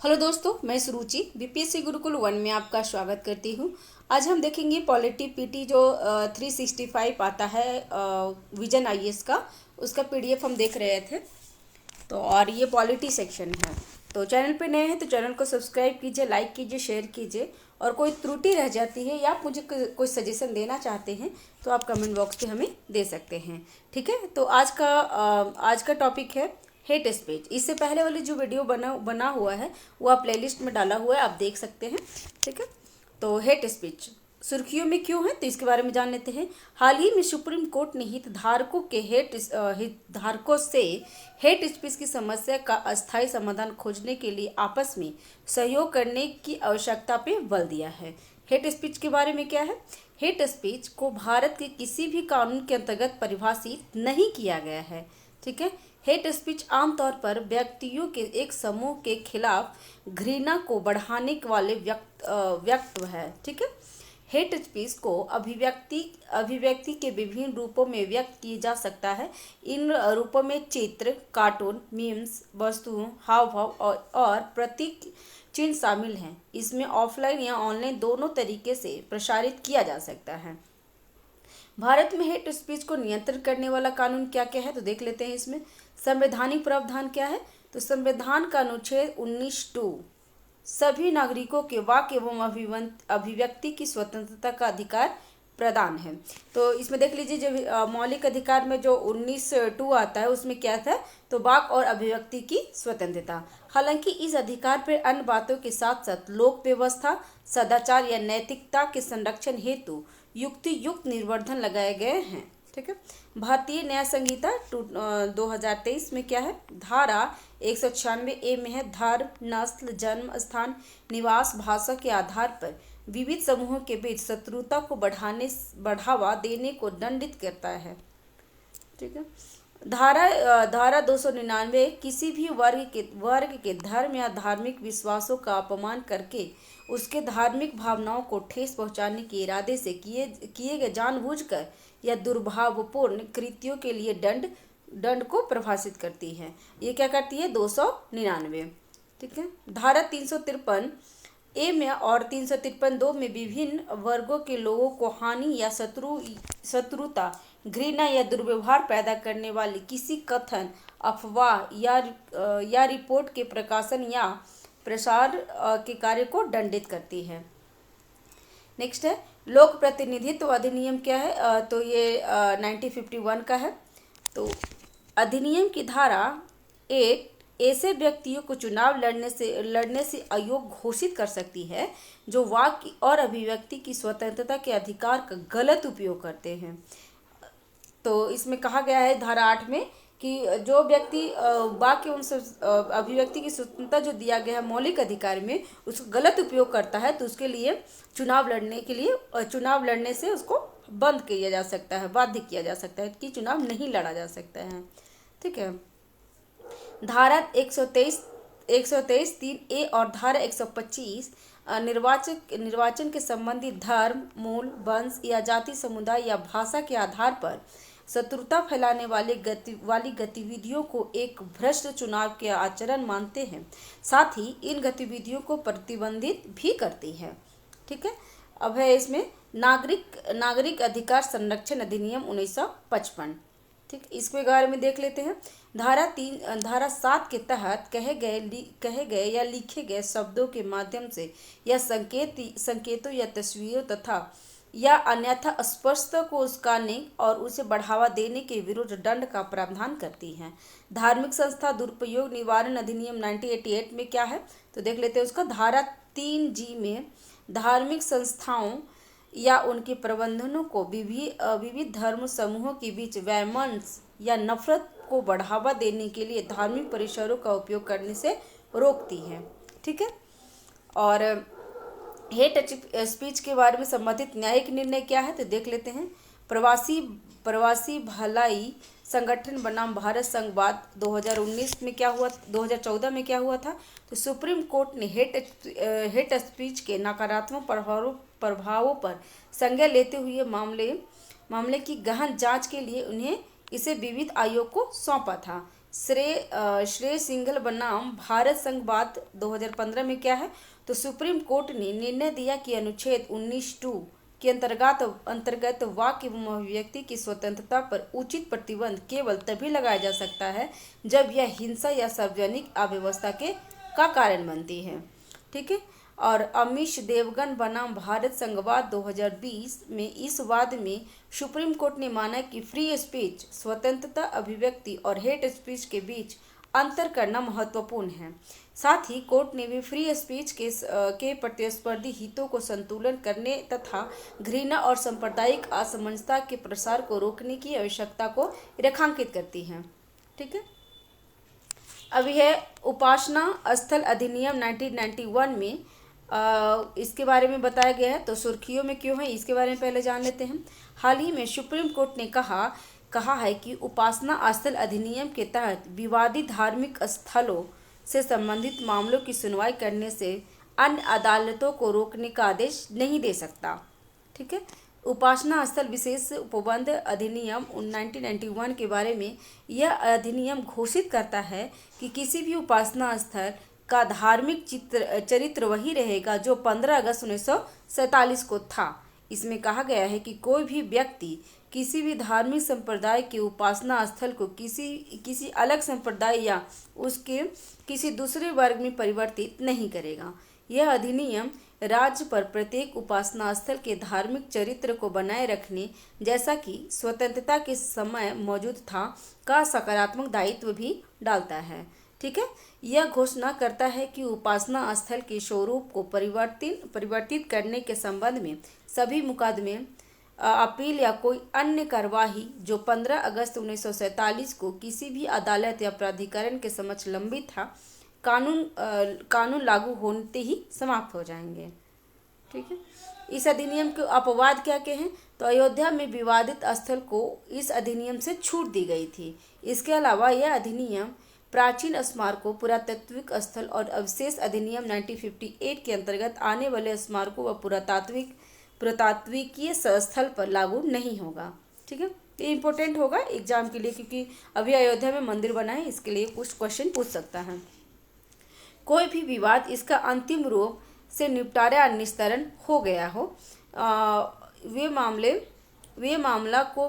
Hello दोस्तों, मैं सुरुचि BPSC Gurukul 1 में आपका स्वागत करती हूँ। आज हम देखेंगे पॉलिटी पीटी जो 365 आता है विजन आईएएस का, उसका पीडीएफ हम देख रहे थे। तो और ये पॉलिटी सेक्शन है। तो चैनल पे नए हैं तो चैनल को सब्सक्राइब कीजिए, लाइक कीजिए, शेयर कीजिए। और कोई त्रुटि रह जाती है या आप मुझे कोई सजेशन देना चाहते हैं तो आप कमेंट बॉक्स पे हमें दे सकते हैं। ठीक है, तो आज का टॉपिक है हेट स्पीच। इससे पहले वाली जो वीडियो बना हुआ है वो आप प्लेलिस्ट में डाला हुआ है, आप देख सकते हैं। ठीक है, तो हेट स्पीच सुर्खियों में क्यों है तो इसके बारे में जान लेते हैं। हाल ही में सुप्रीम कोर्ट ने हितधारकों से हेट स्पीच की समस्या का अस्थायी समाधान खोजने के लिए आपस में सहयोग करने की आवश्यकता पर बल दिया है। हेट स्पीच के बारे में क्या है? हेट स्पीच को भारत के किसी भी कानून के अंतर्गत परिभाषित नहीं किया गया है। ठीक है, हेट स्पीच आमतौर पर व्यक्तियों के एक समूह के खिलाफ घृणा को बढ़ाने वाले व्यक्तित्व है। ठीक है, हेट स्पीच को अभिव्यक्ति के विभिन्न रूपों में व्यक्त किया जा सकता है। इन रूपों में चित्र, कार्टून, मीम्स, वस्तुओं, हाव भाव और प्रतीक चिन्ह शामिल हैं। इसमें ऑफलाइन या ऑनलाइन दोनों तरीके से प्रसारित किया जा सकता है। भारत में हेट स्पीच को नियंत्रित करने वाला कानून क्या क्या है तो देख लेते हैं। इसमें संवैधानिक प्रावधान क्या है तो संविधान का अनुच्छेद 19(2) सभी नागरिकों के वाक एवं अभिव्यक्ति की स्वतंत्रता का अधिकार प्रदान है। तो इसमें देख लीजिए, जो मौलिक अधिकार में जो 19(2) आता है उसमें क्या था तो वाक और अभिव्यक्ति की स्वतंत्रता। हालांकि इस अधिकार पर अन्य बातों के साथ साथ लोक व्यवस्था, सदाचार या नैतिकता के संरक्षण हेतु युक्त निर्वर्धन लगाए गए हैं। ठीक है, भारतीय न्याय संहिता 2023 में क्या है, धारा 196A में है, धर्म, नस्ल, जन्म स्थान, निवास, भाषा के आधार पर विविध समूहों के बीच शत्रुता को बढ़ावा देने को दंडित करता है। ठीक है, धारा 299 किसी भी वर्ग के धर्म या धार्मिक विश्वासों का अपमान करके उसके धार्मिक भावनाओं को ठेस पहुंचाने के इरादे से किए गए जानबूझकर या दुर्भावपूर्ण कृत्यों के लिए दंड को परिभाषित करती है। ये क्या करती है? 299। ठीक है, धारा 353A में और 353(2) में विभिन्न वर्गों के लोगों को हानि या शत्रुता, घृणा या दुर्व्यवहार पैदा करने वाली किसी कथन, अफवाह या रिपोर्ट के प्रकाशन या प्रसार के कार्य को दंडित करती है। नेक्स्ट है लोक प्रतिनिधित्व अधिनियम क्या है तो ये 1951 का है। तो अधिनियम की धारा 8 ऐसे व्यक्तियों को चुनाव लड़ने से अयोग्य घोषित कर सकती है जो वाक और अभिव्यक्ति की स्वतंत्रता के अधिकार का गलत उपयोग करते हैं। तो इसमें कहा गया है धारा 8 में कि जो व्यक्ति वाक एवं अभिव्यक्ति की स्वतंत्रता जो दिया गया है मौलिक अधिकार में, उसका गलत उपयोग करता है तो उसके लिए चुनाव लड़ने से उसको बंद किया जा सकता है, बाध्य किया जा सकता है कि चुनाव नहीं लड़ा जा सकता है। ठीक है, धारा 123(3)A और धारा 125 निर्वाचन के संबंधित धर्म, मूल, वंश या जाति, समुदाय या भाषा के आधार पर शत्रुता फैलाने वाली गतिविधियों को एक भ्रष्ट चुनाव के आचरण मानते हैं, साथ ही इन गतिविधियों को प्रतिबंधित भी करती है। ठीक है, अब है इसमें नागरिक अधिकार संरक्षण अधिनियम 1955। ठीक, इसके बारे में देख लेते हैं। धारा 7 के तहत कहे गए या लिखे गए शब्दों के माध्यम से या संकेतों या तस्वीरों तथा या अन्यथा स्पष्टता को उस्काने और उसे बढ़ावा देने के विरुद्ध दंड का प्रावधान करती है। धार्मिक संस्था दुरुपयोग निवारण अधिनियम 1988 में क्या है तो देख लेते हैं उसका। धारा 3G में धार्मिक संस्थाओं या उनके प्रबंधनों को विविध धर्म समूहों के बीच वैमनस्य या नफरत को बढ़ावा देने के लिए धार्मिक परिसरों का उपयोग करने से रोकती है। ठीक है, और हेट स्पीच के बारे में संबंधित न्यायिक निर्णय क्या है तो देख लेते हैं। प्रवासी भलाई संगठन बनाम भारत संघवाद 2019 में क्या हुआ, 2014 में क्या हुआ था तो सुप्रीम कोर्ट ने हेट स्पीच के नकारात्मक प्रभावों पर संज्ञा लेते हुए मामले की गहन जांच के लिए उन्हें इसे विविध आयोग को सौंपा था। श्रेय सिंघल बनाम भारत संघ बात 2015 में क्या है, तो सुप्रीम कोर्ट ने निर्णय दिया कि अनुच्छेद 19(2) के अंतर्गत वाक्य एवं अभिव्यक्ति की स्वतंत्रता पर उचित प्रतिबंध केवल तभी लगाया जा सकता है जब यह हिंसा या सार्वजनिक अव्यवस्था का कारण बनती है। ठीक है। और अमीश देवगन बनाम भारत संघवाद 2020 में इस वाद में सुप्रीम कोर्ट ने माना कि फ्री स्पीच, स्वतंत्रता अभिव्यक्ति और हेट स्पीच के बीच अंतर करना महत्वपूर्ण है। साथ ही कोर्ट ने भी फ्री स्पीच के प्रतिस्पर्धी हितों को संतुलन करने तथा घृणा और सांप्रदायिक असमानता के प्रसार को रोकने की आवश्यकता को रेखांकित करती है। ठीक है। अभी है उपासना स्थल अधिनियम 1991 में इसके बारे में बताया गया है, तो सुर्खियों में क्यों है इसके बारे में पहले जान लेते हैं। हाल ही में सुप्रीम कोर्ट ने कहा है कि उपासना स्थल अधिनियम के तहत विवादित धार्मिक स्थलों से संबंधित मामलों की सुनवाई करने से अन्य अदालतों को रोकने का आदेश नहीं दे सकता। ठीक है। उपासना स्थल विशेष उपबंध अधिनियम 1991 के बारे में यह अधिनियम घोषित करता है कि किसी भी उपासना स्थल का धार्मिक चरित्र वही रहेगा जो 15 अगस्त 1947 को था। इसमें कहा गया है कि कोई भी व्यक्ति किसी भी धार्मिक संप्रदाय के उपासना स्थल को किसी अलग संप्रदाय या उसके किसी दूसरे वर्ग में परिवर्तित नहीं करेगा। यह अधिनियम राज्य पर प्रत्येक उपासना स्थल के धार्मिक चरित्र को बनाए रखने, जैसा कि स्वतंत्रता के समय मौजूद था, का सकारात्मक दायित्व भी डालता है। ठीक है। यह घोषणा करता है कि उपासना स्थल के स्वरूप को परिवर्तित करने के संबंध में सभी मुकदमे, अपील या कोई अन्य कार्यवाही जो 15 अगस्त 1947 को किसी भी अदालत या प्राधिकरण के समक्ष लंबित था, कानून लागू होते ही समाप्त हो जाएंगे। ठीक है। इस अधिनियम के अपवाद क्या क्या हैं, तो अयोध्या में विवादित स्थल को इस अधिनियम से छूट दी गई थी। इसके अलावा यह अधिनियम प्राचीन स्मारकों, पुरातात्विक स्थल और अवशेष अधिनियम 1958 के अंतर्गत आने वाले स्मारकों व पुरातात्विकीय स्थल पर लागू नहीं होगा। ठीक है। ये इंपॉर्टेंट होगा एग्जाम के लिए, क्योंकि अभी अयोध्या में मंदिर बना है, इसके लिए कुछ क्वेश्चन पूछ सकता है। कोई भी विवाद इसका अंतिम रूप से निपटारा या निस्तारण हो गया हो, वे मामला को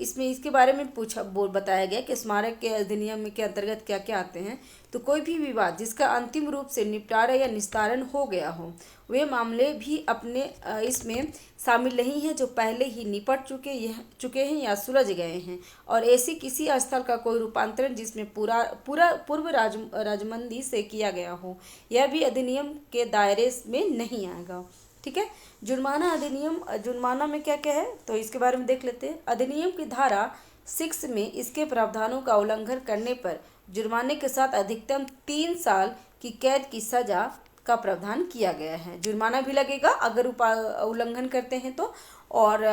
इसमें इसके बारे में बताया गया कि स्मारक के अधिनियम के अंतर्गत क्या क्या आते हैं। तो कोई भी विवाद जिसका अंतिम रूप से निपटारा या निस्तारण हो गया हो, वे मामले भी अपने इसमें शामिल नहीं हैं जो पहले ही निपट चुके हैं या सुलझ गए हैं, और ऐसी किसी स्थल का कोई रूपांतरण जिसमें पूर्व राजमंदी से किया गया हो, यह भी अधिनियम के दायरे में नहीं आएगा। ठीक है। जुर्माना में क्या क्या है, तो इसके बारे में देख लेते हैं। अधिनियम की धारा 6 में इसके प्रावधानों का उल्लंघन करने पर जुर्माने के साथ अधिकतम 3 साल की कैद की सजा का प्रावधान किया गया है। जुर्माना भी लगेगा अगर उल्लंघन करते हैं तो, और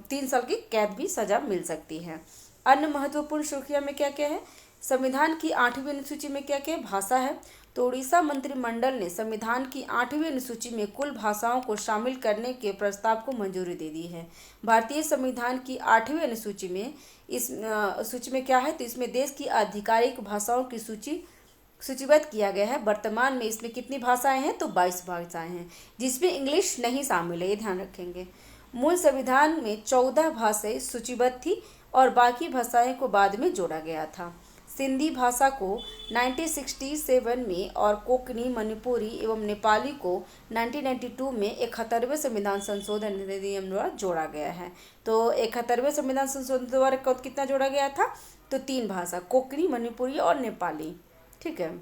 3 साल की कैद भी सजा मिल सकती है। अन्य महत्वपूर्ण सुर्खियां में क्या क्या है, संविधान की 8वीं अनुसूची में क्या क्या भाषा है, तो उड़ीसा मंत्रिमंडल ने संविधान की 8वीं अनुसूची में कुल भाषाओं को शामिल करने के प्रस्ताव को मंजूरी दे दी है। भारतीय संविधान की 8वीं अनुसूची में क्या है, तो इसमें देश की आधिकारिक भाषाओं की सूचीबद्ध किया गया है। वर्तमान में इसमें कितनी भाषाएं हैं, तो 22 भाषाएं हैं, जिसमें इंग्लिश नहीं शामिल है, ये ध्यान रखेंगे। मूल संविधान में 14 भाषाएं सूचीबद्ध थी और बाकी भाषाएं को बाद में जोड़ा गया था। सिंधी भाषा को 1967 में और कोंकणी, मणिपुरी एवं नेपाली को 1992 में 71वें संविधान संशोधन अधिनियम द्वारा जोड़ा गया है। तो 71वें संविधान संशोधन द्वारा कितना जोड़ा गया था, तो 3 भाषा, कोंकणी, मणिपुरी और नेपाली। ठीक है।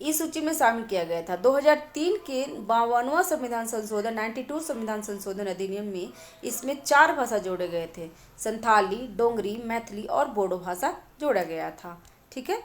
इस सूची में शामिल किया गया था। 2003 के 52वां संविधान संशोधन 92 संविधान संशोधन अधिनियम में इसमें 4 भाषा जोड़े गए थे, संथाली, डोंगरी, मैथिली और बोडो भाषा जोड़ा गया था। ठीक है।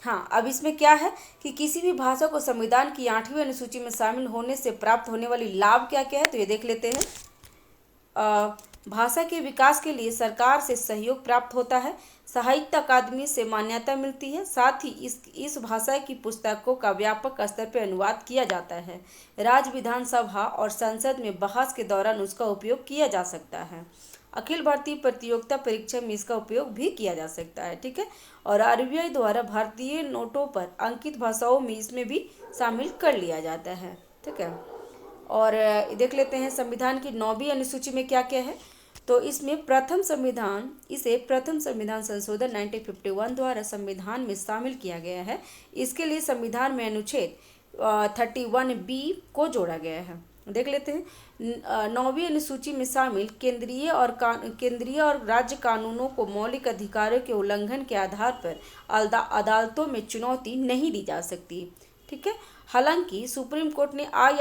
हाँ, अब इसमें क्या है कि किसी भी भाषा को संविधान की 8वीं अनुसूची में शामिल होने से प्राप्त होने वाली लाभ क्या क्या है, तो ये देख लेते हैं। भाषा के विकास के लिए सरकार से सहयोग प्राप्त होता है, साहित्य अकादमी से मान्यता मिलती है, साथ ही इस भाषा की पुस्तकों का व्यापक स्तर पर अनुवाद किया जाता है। राज्य विधानसभा और संसद में बहस के दौरान उसका उपयोग किया जा सकता है। अखिल भारतीय प्रतियोगिता परीक्षा में इसका उपयोग भी किया जा सकता है। ठीक है, और आरबीआई द्वारा भारतीय नोटों पर अंकित भाषाओं में इसमें भी शामिल कर लिया जाता है। ठीक है, और देख लेते हैं संविधान की 9वीं अनुसूची में क्या क्या है। तो इसमें इसे प्रथम संविधान संशोधन 1951 द्वारा संविधान में शामिल किया गया है। इसके लिए संविधान में अनुच्छेद 31B को जोड़ा गया है। देख लेते हैं 9वीं अनुसूची में शामिल केंद्रीय और राज्य कानूनों को मौलिक अधिकारों के उल्लंघन के आधार पर अदालतों में चुनौती नहीं दी जा सकती। ठीक है, हालांकि सुप्रीम कोर्ट ने आई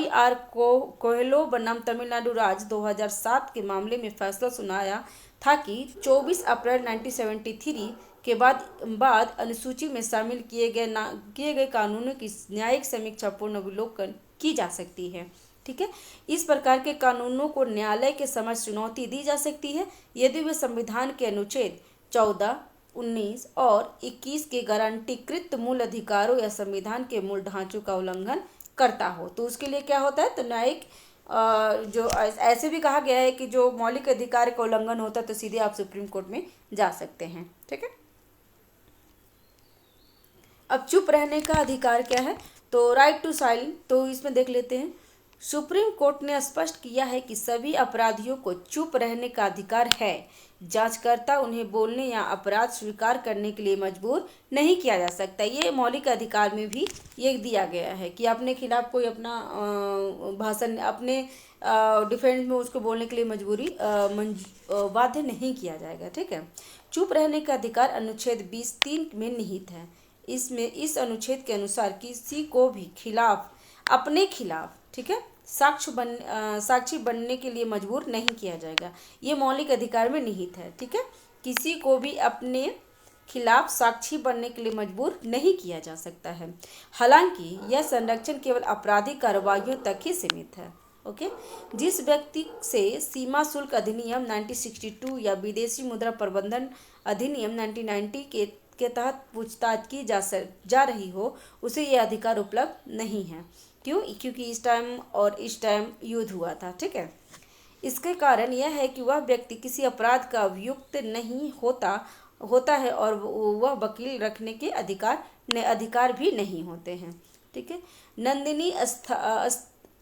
आर कोहेलो बनाम तमिलनाडु राज्य 2007 के मामले में फैसला सुनाया था कि 24 अप्रैल 1973 के बाद अनुसूची में शामिल किए गए कानूनों की न्यायिक समीक्षा पूर्ण अवलोकन की जा सकती है। ठीक है, इस प्रकार के कानूनों को न्यायालय के समक्ष चुनौती दी जा सकती है यदि वे संविधान के अनुच्छेद 14, 19 और 21 के गारंटीकृत मूल अधिकारों या संविधान के मूल ढांचों का उल्लंघन करता हो। तो उसके लिए क्या होता है, तो न्यायिक जो ऐसे भी कहा गया है कि जो मौलिक अधिकार का उल्लंघन होता है तो सीधे आप सुप्रीम कोर्ट में जा सकते हैं। ठीक है, अब चुप रहने का अधिकार क्या है, तो राइट टू साइलेंट। तो इसमें देख लेते हैं सुप्रीम कोर्ट ने स्पष्ट किया है कि सभी अपराधियों को चुप रहने का अधिकार है। जांचकर्ता उन्हें बोलने या अपराध स्वीकार करने के लिए मजबूर नहीं किया जा सकता। ये मौलिक अधिकार में भी ये दिया गया है कि अपने खिलाफ कोई अपना भाषण अपने डिफेंस में उसको बोलने के लिए बाध्य नहीं किया जाएगा। ठीक है, चुप रहने का अधिकार अनुच्छेद 20(3) में निहित है। इस अनुच्छेद के अनुसार किसी को भी अपने खिलाफ ठीक है साक्षी बनने के लिए मजबूर नहीं किया जाएगा। ये मौलिक अधिकार में निहित है। ठीक है, किसी को भी अपने खिलाफ साक्षी बनने के लिए मजबूर नहीं किया जा सकता है। हालांकि यह संरक्षण केवल आपराधिक कार्रवाइयों तक ही सीमित है। ओके, जिस व्यक्ति से सीमा शुल्क अधिनियम 1962 या विदेशी मुद्रा प्रबंधन अधिनियम 1990 के तहत पूछताछ की जा रही हो उसे यह अधिकार उपलब्ध नहीं है। क्यों? क्योंकि इस टाइम युद्ध हुआ था। ठीक है, इसके कारण यह है कि वह व्यक्ति किसी अपराध का अभियुक्त नहीं होता है और वह वकील रखने के अधिकार भी नहीं होते हैं। ठीक है, नंदिनी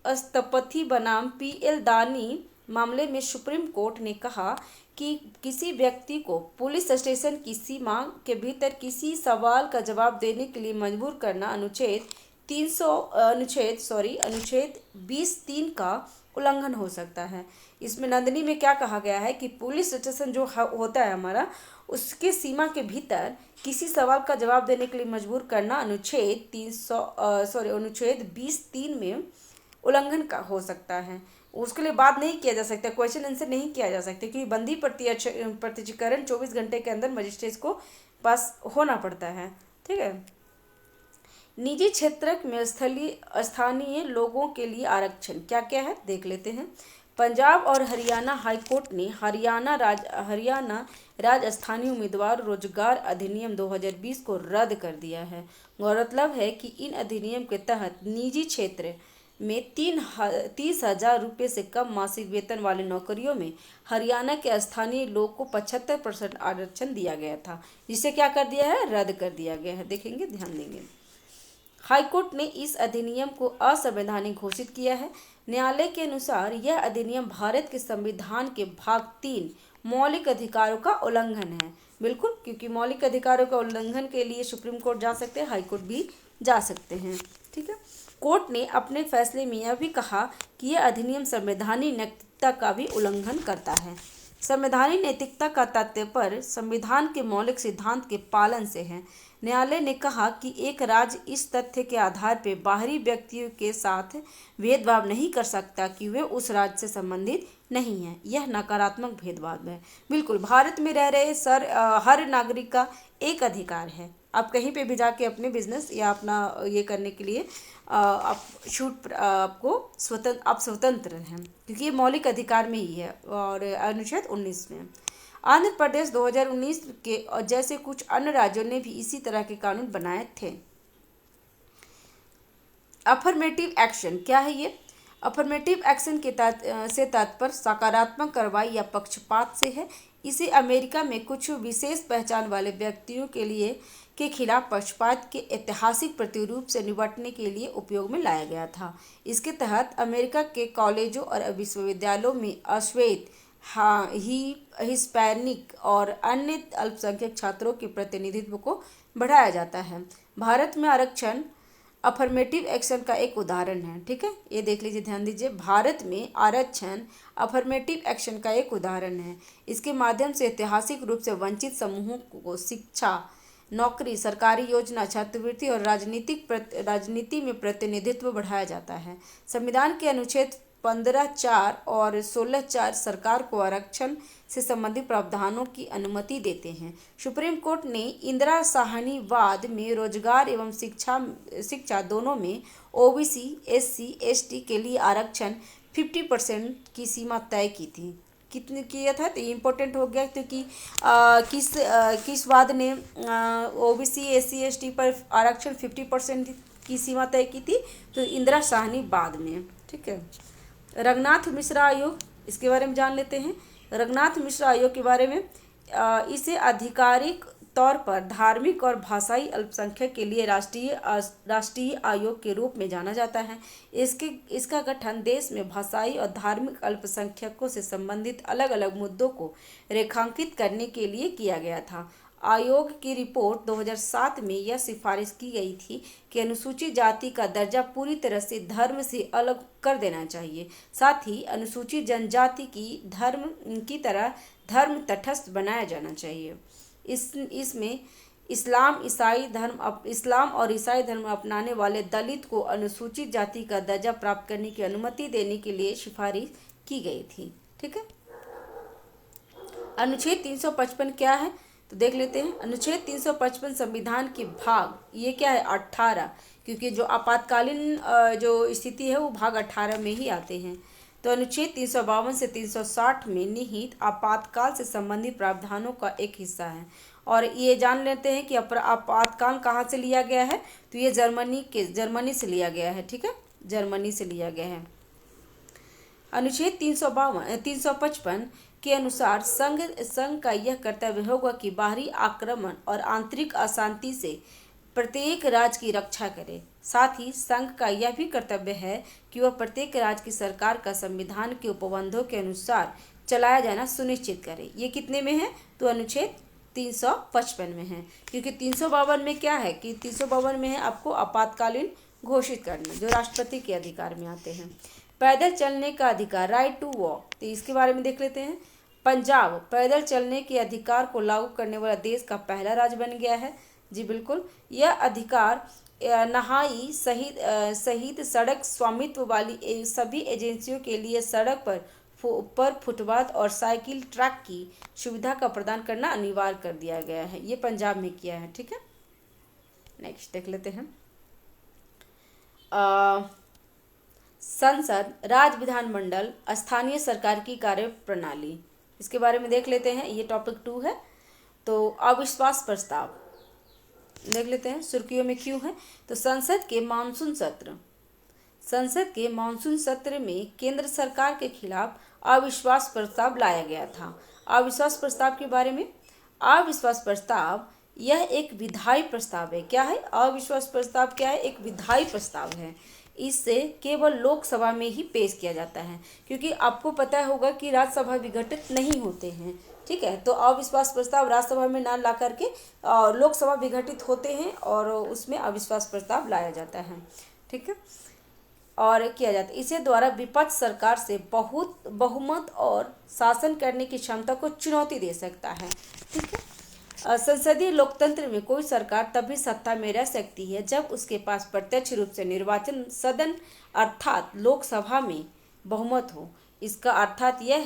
स्थपति बनाम पीएल दानी मामले में सुप्रीम कोर्ट ने कहा कि किसी व्यक्ति को पुलिस स्टेशन की सीमा के भीतर किसी सवाल का जवाब देने के लिए मजबूर करना अनुच्छेद 20(3) का उल्लंघन हो सकता है। इसमें नंदिनी में क्या कहा गया है कि पुलिस स्टेशन जो होता है हमारा उसके सीमा के भीतर किसी सवाल का जवाब देने के लिए मजबूर करना अनुच्छेद 20(3) में उल्लंघन का हो सकता है। उसके लिए बात नहीं किया जा सकता, क्वेश्चन आंसर नहीं किया जा सकता क्योंकि बंदी प्रत्यक्षीकरण 24 घंटे के अंदर मजिस्ट्रेट को पास होना पड़ता है। ठीक है, निजी क्षेत्र में स्थानीय लोगों के लिए आरक्षण क्या क्या है देख लेते हैं। पंजाब और हरियाणा हाईकोर्ट ने हरियाणा राज्य स्थानीय उम्मीदवार रोजगार अधिनियम 2020 को रद्द कर दिया है। गौरतलब है कि इन अधिनियम के तहत निजी क्षेत्र में 30,000 रुपये से कम मासिक वेतन वाली नौकरियों में हरियाणा के स्थानीय लोग को 75% आरक्षण दिया गया था, जिसे क्या कर दिया है, रद्द कर दिया गया है। देखेंगे, ध्यान देंगे। हाईकोर्ट ने इस अधिनियम को असंवैधानिक घोषित किया है। न्यायालय के अनुसार यह अधिनियम भारत के संविधान के भाग 3 मौलिक अधिकारों का उल्लंघन है। बिल्कुल, क्योंकि मौलिक अधिकारों का उल्लंघन के लिए सुप्रीम कोर्ट जा सकते हैं, हाईकोर्ट भी जा सकते हैं। ठीक है, कोर्ट ने अपने फैसले में यह भी कहा कि यह अधिनियम संवैधानिक नैतिकता का भी उल्लंघन करता है। संवैधानिक नैतिकता का तात्पर्य संविधान के मौलिक सिद्धांत के पालन से है। न्यायालय ने कहा कि एक राज्य इस तथ्य के आधार पर बाहरी व्यक्तियों के साथ भेदभाव नहीं कर सकता कि वे उस राज्य से संबंधित नहीं हैं। यह नकारात्मक भेदभाव है। बिल्कुल, भारत में रह रहे हर नागरिक का एक अधिकार है। आप कहीं पे भी जाके अपने बिजनेस या अपना ये करने के लिए आप स्वतंत्र हैं, क्योंकि ये मौलिक अधिकार में ही है और अनुच्छेद 19 में। आंध्र प्रदेश 2019 के और जैसे कुछ अन्य राज्यों ने भी इसी तरह के कानून बनाए थे। अफर्मेटिव एक्शन क्या है ये? अफर्मेटिव एक्शन से तात्पर्य सकारात्मक कार्रवाई या पक्षपात से है। इसे अमेरिका में कुछ विशेष पहचान वाले व्यक्तियों के खिलाफ पक्षपात के ऐतिहासिक प्रतिरूप से निपटने के लिए उपयोग में लाया गया था। इसके तहत अमेरिका के कॉलेजों और विश्वविद्यालयों में अश्वेत, हिस्पैनिक और अन्य अल्पसंख्यक छात्रों के प्रतिनिधित्व को बढ़ाया जाता है। भारत में आरक्षण अफर्मेटिव एक्शन का एक उदाहरण है। ठीक है, ये देख लीजिए, ध्यान दीजिए, भारत में आरक्षण अफर्मेटिव एक्शन का एक उदाहरण है। इसके माध्यम से ऐतिहासिक रूप से वंचित समूहों को शिक्षा, नौकरी, सरकारी योजना, छात्रवृत्ति और राजनीति में प्रतिनिधित्व बढ़ाया जाता है। संविधान के अनुच्छेद 15(4) और 16(4) सरकार को आरक्षण से संबंधित प्रावधानों की अनुमति देते हैं। सुप्रीम कोर्ट ने इंदिरा साहनीवाद में रोजगार एवं शिक्षा दोनों में ओबीसी, एससी, एसटी के लिए आरक्षण 50% की सीमा तय की थी। कितने किया था, तो इम्पोर्टेंट हो गया क्योंकि किस वाद ने ओबीसी, एससी, एसटी पर आरक्षण 50% की सीमा तय की थी, तो इंदिरा साहनीवाद में। ठीक है, रंगनाथ मिश्रा आयोग, इसके बारे में जान लेते हैं। रंगनाथ मिश्रा आयोग के बारे में, इसे आधिकारिक तौर पर धार्मिक और भाषाई अल्पसंख्यक के लिए राष्ट्रीय आयोग के रूप में जाना जाता है। इसका गठन देश में भाषाई और धार्मिक अल्पसंख्यकों से संबंधित अलग अलग मुद्दों को रेखांकित करने के लिए किया गया था। आयोग की रिपोर्ट 2007 में यह सिफारिश की गई थी कि अनुसूचित जाति का दर्जा पूरी तरह से धर्म से अलग कर देना चाहिए। साथ ही अनुसूचित जनजाति की तरह धर्म तटस्थ बनाया जाना चाहिए। इसमें इस्लाम और ईसाई धर्म अपनाने वाले दलित को अनुसूचित जाति का दर्जा प्राप्त करने की अनुमति देने के लिए सिफारिश की गई थी। ठीक है, अनुच्छेद 355 क्या है, तो देख लेते हैं। अनुच्छेद 355 संविधान के भाग, ये क्या है, 18, क्योंकि जो आपातकालीन जो स्थिति है वो भाग 18 में ही आते हैं। तो अनुच्छेद 352 से 360 में निहित आपातकाल से संबंधित प्रावधानों का एक हिस्सा है। और ये जान लेते हैं कि आपातकाल कहाँ से लिया गया है, तो ये जर्मनी से लिया गया है। ठीक है, जर्मनी से लिया गया है। अनुच्छेद 355 के अनुसार संघ का यह कर्तव्य होगा कि बाहरी आक्रमण और आंतरिक अशांति से प्रत्येक राज्य की रक्षा करे। साथ ही संघ का यह भी कर्तव्य है कि वह प्रत्येक राज्य की सरकार का संविधान के उपबंधों के अनुसार चलाया जाना सुनिश्चित करे। ये कितने में है, तो अनुच्छेद 355 में है, क्योंकि 352 में क्या है कि 352 में है आपको आपातकालीन घोषित करना, जो राष्ट्रपति के अधिकार में आते हैं। पैदल चलने का अधिकार, राइट टू वॉक, तो इसके बारे में देख लेते हैं। पंजाब पैदल चलने के अधिकार को लागू करने वाला देश का पहला राज्य बन गया है। जी बिल्कुल, यह अधिकार नहाई सहित सड़क स्वामित्व वाली सभी एजेंसियों के लिए सड़क पर फुटपाथ और साइकिल ट्रैक की सुविधा का प्रदान करना अनिवार्य कर दिया गया है। ये पंजाब में किया है। ठीक है, नेक्स्ट देख लेते हैं। संसद, राज्य विधानमंडल, स्थानीय सरकार की कार्य प्रणाली, इसके बारे में देख लेते हैं। ये टॉपिक 2 है। तो अविश्वास प्रस्ताव देख लेते हैं, सुर्खियों में क्यों है, तो संसद के मानसून सत्र में केंद्र सरकार के खिलाफ अविश्वास प्रस्ताव लाया गया था। अविश्वास प्रस्ताव के बारे में, अविश्वास प्रस्ताव यह एक विधायी प्रस्ताव है। क्या है, अविश्वास प्रस्ताव क्या है, एक विधायी प्रस्ताव है। इससे केवल लोकसभा में ही पेश किया जाता है, क्योंकि आपको पता होगा कि राज्यसभा विघटित नहीं होते हैं। ठीक है, तो अविश्वास प्रस्ताव राज्यसभा में ना ला करके लोकसभा विघटित होते हैं और उसमें अविश्वास प्रस्ताव लाया जाता है। ठीक है, और किया जाता है। इसे द्वारा विपक्ष सरकार से बहुमत और शासन करने की क्षमता को चुनौती दे सकता है। ठीक है, संसदीय लोकतंत्र में कोई सरकार तभी सत्ता में रह सकती है जब उसके पास प्रत्यक्ष रूप से निर्वाचन सदन अर्थात लोकसभा में बहुमत हो। इसका अर्थ यह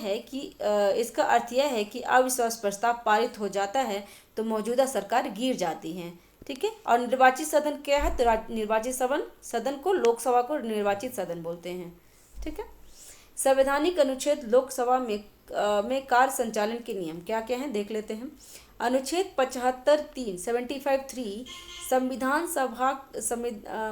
है कि अविश्वास प्रस्ताव पारित हो जाता है तो मौजूदा सरकार गिर जाती है। ठीक है, और निर्वाचित सदन क्या है, तो निर्वाचित सदन को लोकसभा को निर्वाचित सदन बोलते हैं। ठीक है, संवैधानिक अनुच्छेद लोकसभा में कार्य संचालन के नियम क्या क्या हैं, देख लेते हैं। अनुच्छेद 75(3)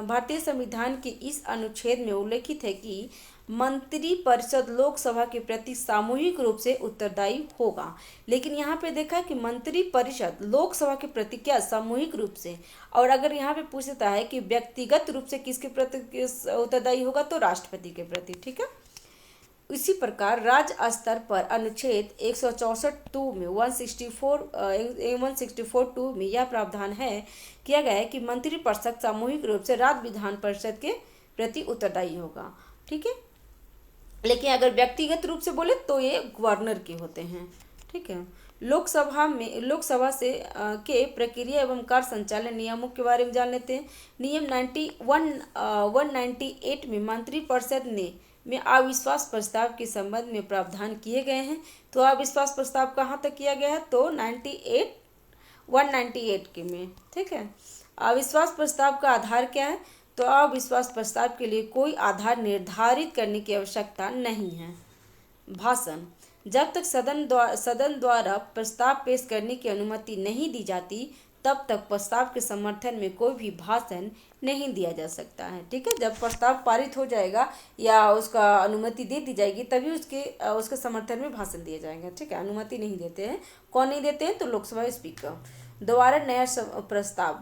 भारतीय संविधान के इस अनुच्छेद में उल्लेखित है कि मंत्रिपरिषद लोकसभा के प्रति सामूहिक रूप से उत्तरदायी होगा। लेकिन यहाँ पे देखा है कि मंत्रिपरिषद लोकसभा के प्रति क्या सामूहिक रूप से, और अगर यहाँ पे पूछता है कि व्यक्तिगत रूप से किसके प्रति उत्तरदायी होगा तो राष्ट्रपति के प्रति। ठीक है। इसी प्रकार राज्य स्तर पर अनुच्छेद 164(2) में 164(2) में यह प्रावधान है किया गया है कि मंत्रिपरिषद सामूहिक रूप से राज्य विधान परिषद के प्रति उत्तरदायी होगा। ठीक है। लेकिन अगर व्यक्तिगत रूप से बोले तो ये गवर्नर के होते हैं। ठीक है। लोकसभा से के प्रक्रिया एवं कार्य संचालन नियमों के बारे में जान लेते हैं। नियम 198 में मंत्रिपरिषद में अविश्वास प्रस्ताव के संबंध में प्रावधान किए गए हैं। तो अविश्वास प्रस्ताव कहाँ तक किया गया है तो 198 के में। ठीक है। अविश्वास प्रस्ताव का आधार क्या है तो अविश्वास प्रस्ताव के लिए कोई आधार निर्धारित करने की आवश्यकता नहीं है। भाषण, जब तक सदन द्वारा प्रस्ताव पेश करने की अनुमति नहीं दी जाती तब तक प्रस्ताव के समर्थन में कोई भी भाषण नहीं दिया जा सकता है। ठीक है। जब प्रस्ताव पारित हो जाएगा या उसका अनुमति दे दी जाएगी तभी उसके समर्थन में भाषण दिया जाएगा। ठीक है। अनुमति नहीं देते हैं। कौन नहीं देते हैं तो लोकसभा स्पीकर द्वारा नया प्रस्ताव,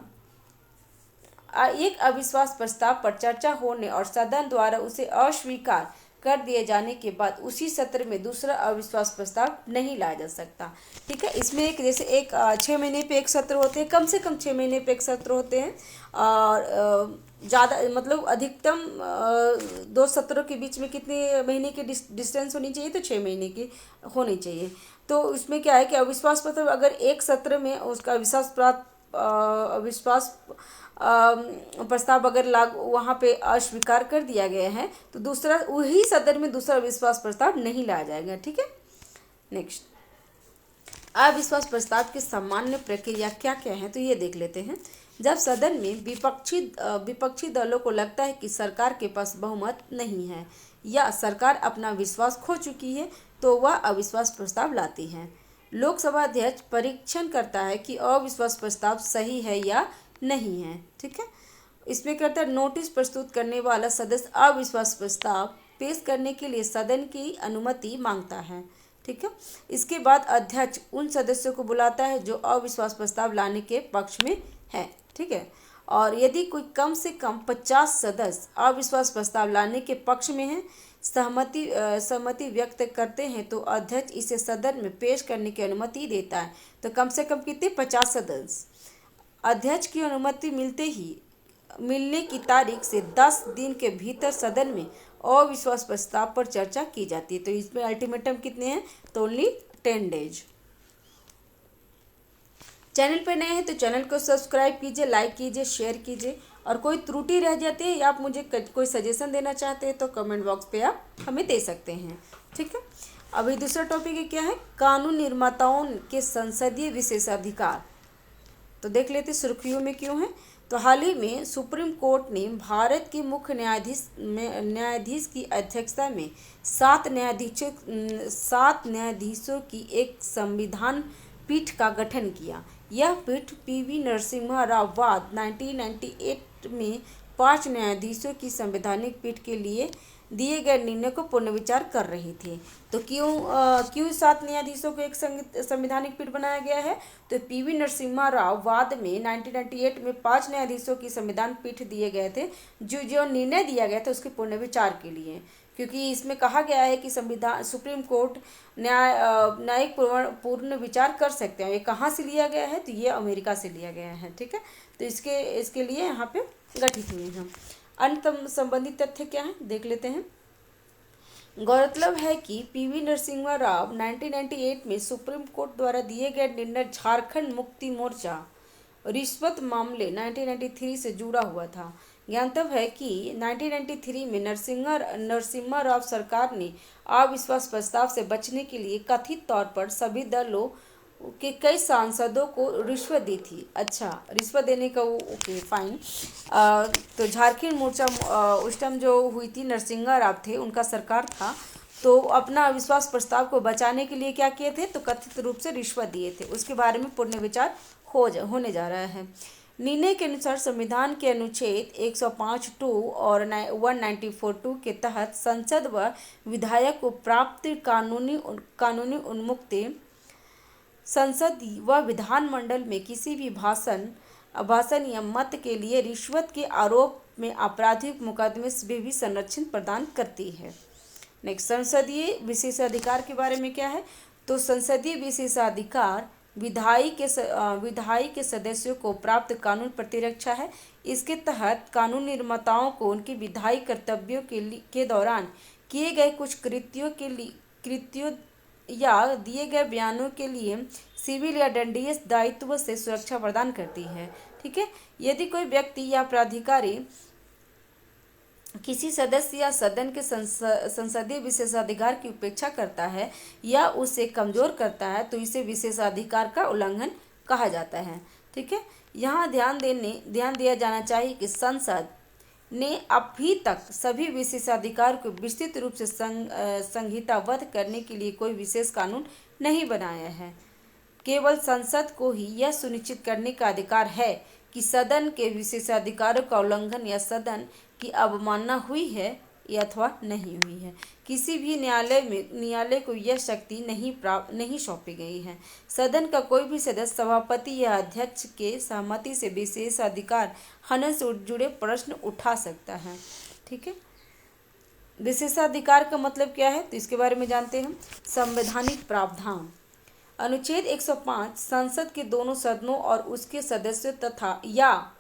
एक अविश्वास प्रस्ताव पर चर्चा होने और सदन द्वारा उसे अस्वीकार कर दिए जाने के बाद उसी सत्र में दूसरा अविश्वास प्रस्ताव नहीं लाया जा सकता। ठीक है। इसमें एक जैसे 6 महीने पे एक सत्र होते हैं, कम से कम 6 महीने पे एक सत्र होते हैं, और ज़्यादा मतलब अधिकतम 2 सत्रों के बीच में कितने महीने की डिस्टेंस होनी चाहिए तो 6 महीने की होनी चाहिए। तो इसमें क्या है कि अविश्वास प्रस्ताव अगर एक सत्र में उसका अविश्वास प्रस्ताव अगर लागू वहाँ पे अस्वीकार कर दिया गया है तो दूसरा वही सदन में दूसरा अविश्वास प्रस्ताव नहीं लाया जाएगा। ठीक है। नेक्स्ट, अविश्वास प्रस्ताव की सामान्य प्रक्रिया क्या क्या है तो ये देख लेते हैं। जब सदन में विपक्षी दलों को लगता है कि सरकार के पास बहुमत नहीं है या सरकार अपना विश्वास खो चुकी है तो वह अविश्वास प्रस्ताव लाती है। लोकसभा अध्यक्ष परीक्षण करता है कि अविश्वास प्रस्ताव सही है या नहीं है। ठीक है। इसमें कहता है नोटिस प्रस्तुत करने वाला सदस्य अविश्वास प्रस्ताव पेश करने के लिए सदन की अनुमति मांगता है। ठीक है। इसके बाद अध्यक्ष उन सदस्यों को बुलाता है जो अविश्वास प्रस्ताव लाने के पक्ष में है। ठीक है। और यदि कोई कम से कम 50 सदस्य अविश्वास प्रस्ताव लाने के पक्ष में है, सहमति व्यक्त करते हैं तो अध्यक्ष इसे सदन में पेश करने की अनुमति देता है। तो कम से कम कितने 50 सदस्य। अध्यक्ष की अनुमति मिलने की तारीख से 10 दिन के भीतर सदन में अविश्वास प्रस्ताव पर चर्चा की जाती है। तो इसमें अल्टीमेटम कितने हैं तो ओनली 10 डेज। चैनल पर नए हैं तो चैनल को सब्सक्राइब कीजिए, लाइक कीजिए, शेयर कीजिए, और कोई त्रुटि रह जाती है या आप मुझे कोई सजेशन देना चाहते हैं तो कमेंट बॉक्स पे आप हमें दे सकते हैं। ठीक है। अभी दूसरा टॉपिक क्या है, कानून निर्माताओं के संसदीय विशेषाधिकार। तो देख लेते सुर्खियों में क्यों है। तो हाल ही में सुप्रीम कोर्ट ने भारत के मुख्य न्यायाधीश की अध्यक्षता में 7 न्यायाधीशों की एक संविधान पीठ का गठन किया। यह पीठ पीवी नरसिम्हा राव वाद 1998 में 5 न्यायाधीशों की संवैधानिक पीठ के लिए दिए गए निर्णय को पुनर्विचार कर रही थी। तो क्यों 7 न्यायाधीशों को एक संवैधानिक पीठ बनाया गया है तो पीवी नरसिम्हा राव वाद में 1998 में 5 न्यायाधीशों की संविधान पीठ दिए गए थे जो निर्णय दिया गया था उसके पुनर्विचार के लिए, क्योंकि इसमें कहा गया है कि सुप्रीम कोर्ट न्यायिक पूर्ण विचार कर सकते हैं। ये कहाँ से लिया गया है तो ये अमेरिका से लिया गया है। ठीक है। तो इसके लिए यहाँ पे गठित हुए हैं। अन्य संबंधित तथ्य क्या है देख लेते हैं। गौरतलब है कि पीवी नरसिम्हा राव 1998 में सुप्रीम कोर्ट द्वारा दिए गए निर्णय झारखंड मुक्ति मोर्चा रिश्वत मामले 1993 से जुड़ा हुआ था। ज्ञातव्य है कि 1993 में नरसिम्हा राव सरकार ने अविश्वास प्रस्ताव से बचने के लिए कथित तौर पर सभी दलों के कई सांसदों को रिश्वत दी थी। अच्छा, रिश्वत देने का ओके फाइन। तो झारखंड मोर्चा उस टाइम जो हुई थी, नरसिम्हा राव थे, उनका सरकार था, तो अपना अविश्वास प्रस्ताव को बचाने के लिए क्या किए थे तो कथित रूप से रिश्वत दिए थे। उसके बारे में पुनर्विचार होने जा रहा है। निर्णय के अनुसार संविधान के अनुच्छेद 105(2) और 194(2) के तहत संसद व विधायक को प्राप्त कानूनी उन्मुक्ति संसद व विधानमंडल में किसी भी भाषण या मत के लिए रिश्वत के आरोप में आपराधिक मुकदमे से भी संरक्षण प्रदान करती है। नेक्स्ट, संसदीय विशेषाधिकार के बारे में क्या है? तो संसदीय विशेषाधिकार विधायी के सदस्यों को प्राप्त कानून प्रतिरक्षा है। इसके तहत कानून निर्माताओं को उनके विधायी कर्तव्यों के दौरान किए गए कुछ कृत्यों या दिए गए बयानों के लिए सिविल या दंडनीय दायित्व से सुरक्षा प्रदान करती है। ठीक है, यदि कोई व्यक्ति या प्राधिकारी किसी सदस्य या सदन के संसदीय विशेषाधिकार की उपेक्षा करता है या उसे कमजोर करता है तो इसे विशेषाधिकार का उल्लंघन कहा जाता है। ठीक है, यहाँ ध्यान दिया जाना चाहिए कि संसद ने अभी तक सभी विशेषाधिकार को विस्तृत रूप से संहिताबद्ध करने के लिए कोई विशेष कानून नहीं बनाया है। केवल संसद को ही यह सुनिश्चित करने का अधिकार है कि सदन के विशेषाधिकारों का उल्लंघन या सदन की अवमानना हुई है या अथवा नहीं हुई है। किसी भी न्यायालय को यह शक्ति नहीं सौंपी गई है। सदन का कोई भी सदस्य सभापति या अध्यक्ष के सहमति से विशेषाधिकार हनन से जुड़े प्रश्न उठा सकता है। ठीक है, विशेषाधिकार का मतलब क्या है तो इसके बारे में जानते हैं। संवैधानिक प्रावधान अनुच्छेद 105 संसद के दोनों सदनों और उसके सदस्यों तथा या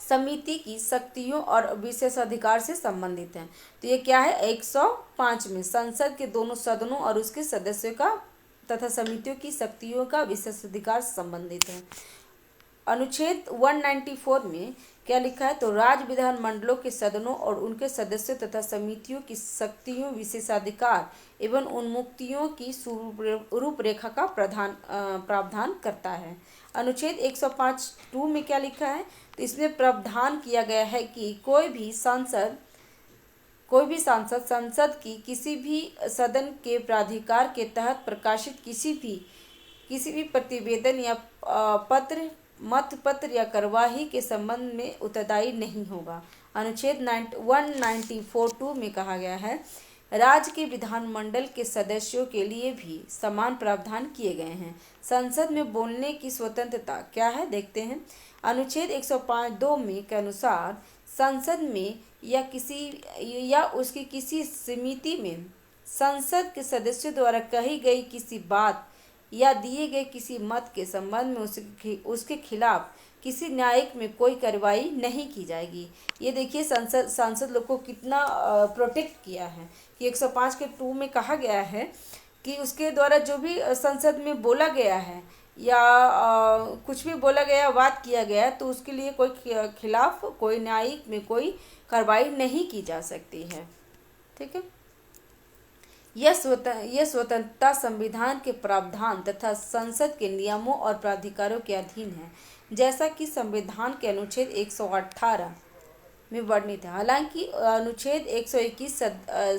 समिति की शक्तियों और विशेषाधिकार से संबंधित है। तो ये क्या है? 105 में संसद के दोनों सदनों और उसके सदस्यों का तथा समितियों की शक्तियों का विशेषाधिकार से संबंधित है। अनुच्छेद 194 में क्या लिखा है? तो राज्य विधानमंडलों के सदनों और उनके सदस्यों तथा समितियों की शक्तियों, विशेषाधिकार एवं उन्मुक्तियों की रूपरेखा का प्रावधान करता है। अनुच्छेद 105(2) में क्या लिखा है? तो इसमें प्रावधान किया गया है कि कोई भी सांसद संसद की किसी भी सदन के प्राधिकार के तहत प्रकाशित किसी भी प्रतिवेदन या मत पत्र या कार्यवाही के संबंध में उत्तरदायी नहीं होगा। अनुच्छेद 194(2) में कहा गया है राज्य के विधानमंडल के सदस्यों के लिए भी समान प्रावधान किए गए हैं। संसद में बोलने की स्वतंत्रता क्या है देखते हैं। अनुच्छेद 105(2) में के अनुसार संसद में या उसकी किसी समिति में संसद के सदस्यों द्वारा कही गई किसी बात या दिए गए किसी मत के संबंध में उसके खिलाफ किसी न्यायिक में कोई कार्रवाई नहीं की जाएगी। ये देखिए सांसद लोग को कितना प्रोटेक्ट किया है कि 105(2) में कहा गया है कि उसके द्वारा जो भी संसद में बोला गया है या कुछ भी बोला गया, बात किया गया, तो उसके लिए कोई खिलाफ कोई न्यायिक में कोई कार्रवाई नहीं की जा सकती है। ठीक है, यह स्वतंत्रता संविधान के प्रावधान तथा संसद के नियमों और प्राधिकारों के अधीन है, जैसा कि संविधान के अनुच्छेद 118 में वर्णित है। हालांकि अनुच्छेद 121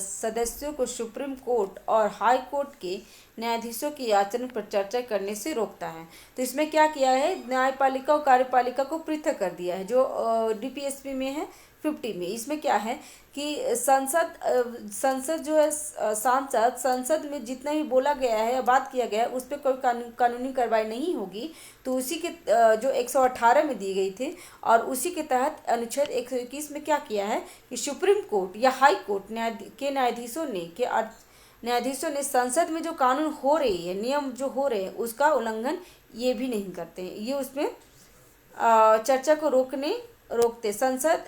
सदस्यों को सुप्रीम कोर्ट और हाई कोर्ट के न्यायाधीशों के आचरण पर चर्चा करने से रोकता है। तो इसमें क्या किया है? न्यायपालिका और कार्यपालिका को पृथक कर दिया है, जो डीपीएसपी में है 50 में। इसमें क्या है कि संसद जो है संसद में जितना भी बोला गया है या बात किया गया है उस पर कोई कानूनी कार्रवाई नहीं होगी। तो उसी के जो 118 में दी गई थी और उसी के तहत अनुच्छेद 121 में क्या किया है कि सुप्रीम कोर्ट या हाई कोर्ट के न्यायाधीशों ने संसद में जो कानून हो रही है, नियम जो हो रहे हैं, उसका उल्लंघन ये भी नहीं करते हैं। ये उसमें चर्चा को रोकते। संसद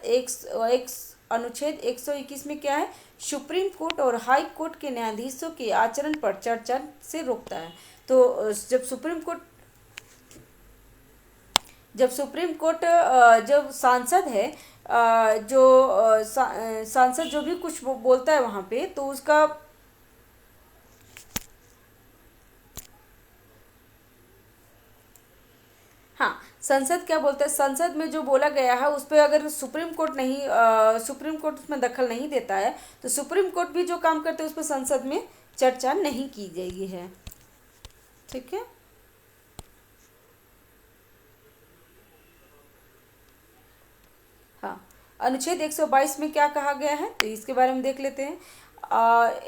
अनुच्छेद 121 में क्या है? सुप्रीम कोर्ट और हाई कोर्ट के न्यायाधीशों के आचरण पर चर्चा से रोकता है। तो जब सुप्रीम कोर्ट जब सांसद है सांसद जो भी कुछ बोलता है वहाँ पे, तो उसका संसद क्या बोलता है? संसद में जो बोला गया है उस पर अगर सुप्रीम कोर्ट उसमें दखल नहीं देता है तो सुप्रीम कोर्ट भी जो काम करते हैं उस पर संसद में चर्चा नहीं की गई है। ठीक है, हाँ, अनुच्छेद 122 में क्या कहा गया है, तो इसके बारे में देख लेते हैं।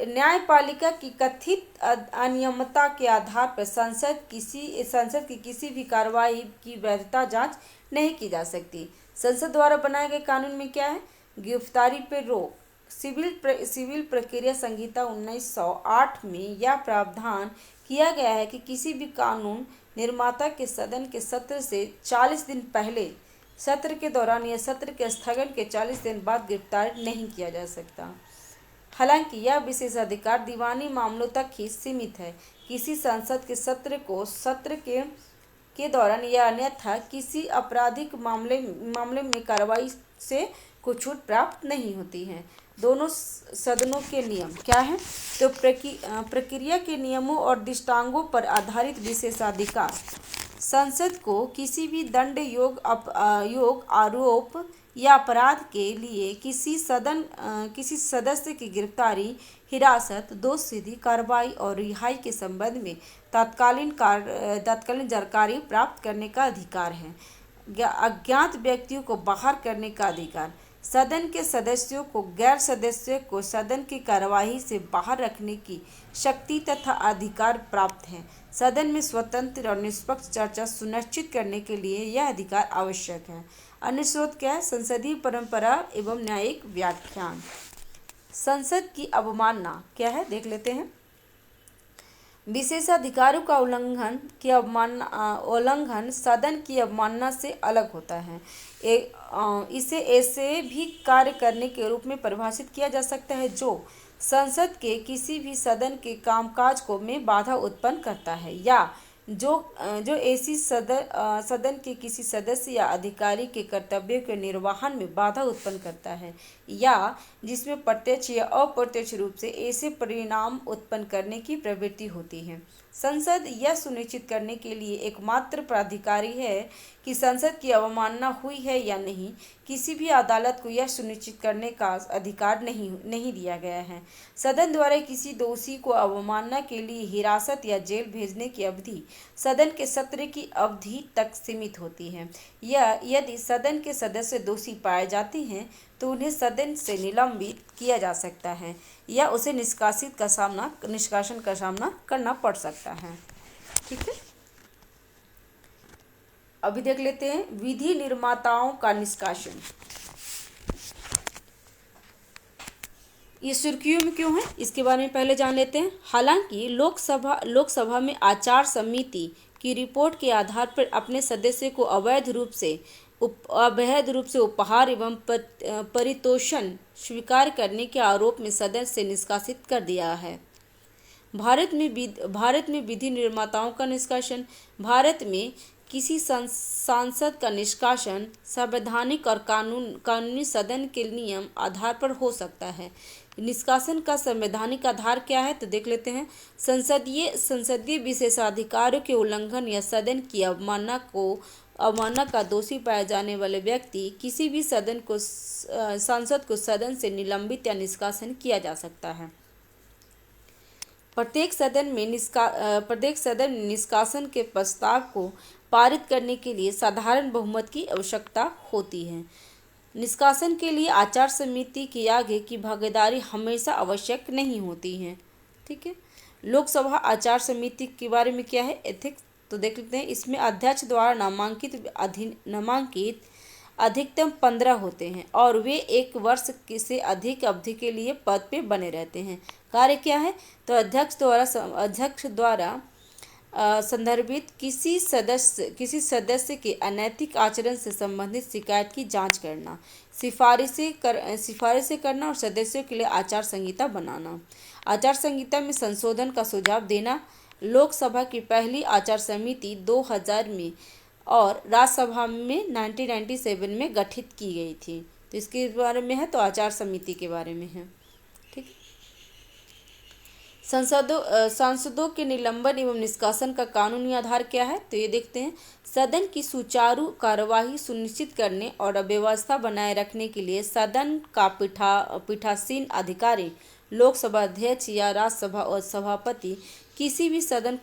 न्यायपालिका की कथित अनियमितता के आधार पर संसद की किसी भी कार्रवाई की वैधता जांच नहीं की जा सकती। संसद द्वारा बनाए गए कानून में क्या है, गिरफ्तारी पर रोक। सिविल प्रक्रिया संहिता 1908 में यह प्रावधान किया गया है कि किसी भी कानून निर्माता के सदन के सत्र से 40 दिन पहले, सत्र के दौरान या सत्र के स्थगन के 40 दिन बाद गिरफ्तार नहीं किया जा सकता। हालांकि यह विशेषाधिकार दीवानी मामलों तक ही सीमित है। किसी संसद के सत्र को सत्र के दौरान या अन्यथा किसी आपराधिक मामले में कार्रवाई से कुछ छूट प्राप्त नहीं होती है। दोनों सदनों के नियम क्या है, तो प्रक्रिया के नियमों और दृष्टांतों पर आधारित विशेषाधिकार संसद को किसी भी दंड योग आरोप या अपराध के लिए किसी सदस्य की गिरफ्तारी, हिरासत, दोषसिद्धि, कार्रवाई और रिहाई के संबंध में तत्कालीन जानकारी प्राप्त करने का अधिकार है। अज्ञात व्यक्तियों को बाहर करने का अधिकार, सदन के सदस्यों को गैर सदस्यों को सदन की कार्यवाही से बाहर रखने की शक्ति तथा अधिकार प्राप्त है। सदन में स्वतंत्र और निष्पक्ष चर्चा सुनिश्चित करने के लिए यह अधिकार आवश्यक है। अन्य स्रोत क्या है, संसदीय परंपरा एवं न्यायिक व्याख्यान। संसद की अवमानना क्या है, देख लेते हैं। विशेषाधिकारों का उल्लंघन सदन की अवमानना से अलग होता है। इसे ऐसे भी कार्य करने के रूप में परिभाषित किया जा सकता है जो संसद के किसी भी सदन के कामकाज में बाधा उत्पन्न करता है, या जो ऐसी सदन के किसी सदस्य या अधिकारी के कर्तव्यों के निर्वहन में बाधा उत्पन्न करता है, या जिसमें प्रत्यक्ष या अप्रत्यक्ष रूप से ऐसे परिणाम उत्पन्न करने की प्रवृत्ति होती है। संसद यह सुनिश्चित करने के लिए एकमात्र प्राधिकारी है कि संसद की अवमानना हुई है या नहीं। किसी भी अदालत को यह सुनिश्चित करने का अधिकार नहीं दिया गया है। सदन द्वारा किसी दोषी को अवमानना के लिए हिरासत या जेल भेजने की अवधि सदन के सत्र की अवधि तक सीमित होती है। यदि सदन के सदस्य दोषी पाए जाते हैं तो उन्हें सदन से निलंबित किया जा सकता है या उसे निष्कासन का सामना करना पड़ सकता है। ठीक है, अभी देख लेते हैं विधि निर्माताओं का निष्कासन। ये सुर्खियों में क्यों है, इसके बारे में पहले जान लेते हैं। हालांकि लोकसभा में आचार समिति की रिपोर्ट के आधार पर अपने सदस्य को अवैध रूप से उपहार एवं परितोषण स्वीकार करने के आरोप में सदन से निष्कासित कर दिया है। भारत में विधि निर्माताओं का निष्कासन। भारत में किसी सांसद का निष्कासन संवैधानिक और कानूनी सदन के नियम आधार पर हो सकता है। निष्कासन का संवैधानिक आधार क्या है, तो देख लेते हैं। संसदीय विशेषाधिकारों के उल्लंघन या सदन की अवमानना का दोषी पाए जाने वाले व्यक्ति किसी भी सांसद को सदन से निलंबित या निष्कासन किया जा सकता है। प्रत्येक सदन में निष्कासन के प्रस्ताव को पारित करने के लिए साधारण बहुमत की आवश्यकता होती है। निष्कासन के लिए आचार समिति के आगे की भागीदारी हमेशा आवश्यक नहीं होती है। ठीक है, लोकसभा आचार समिति के बारे में क्या है, एथिक्स, तो देख लेते हैं। इसमें अध्यक्ष द्वारा नामांकित अधिकतम 15 होते हैं और वे 1 वर्ष से अधिक अवधि के लिए पद पे बने रहते हैं। कार्य क्या है, तो अध्यक्ष द्वारा संदर्भित किसी सदस्य के अनैतिक आचरण से संबंधित शिकायत की जांच करना, सिफारिशें करना और सदस्यों के लिए आचार संहिता बनाना, आचार संहिता में संशोधन का सुझाव देना। लोकसभा की पहली आचार समिति 2000 में और राज्यसभा में 1997 में गठित की गई थी। तो इसके बारे में है, तो आचार समिति के बारे में है। ठीक, सांसदों के निलंबन एवं निष्कासन का कानूनी आधार क्या है, तो ये देखते हैं। सदन की सुचारू कार्यवाही सुनिश्चित करने और व्यवस्था बनाए रखने के लिए सदन का पीठासीन अधिकारी, लोकसभा अध्यक्ष या राज्यसभा और सभापति किसी भी सदस्य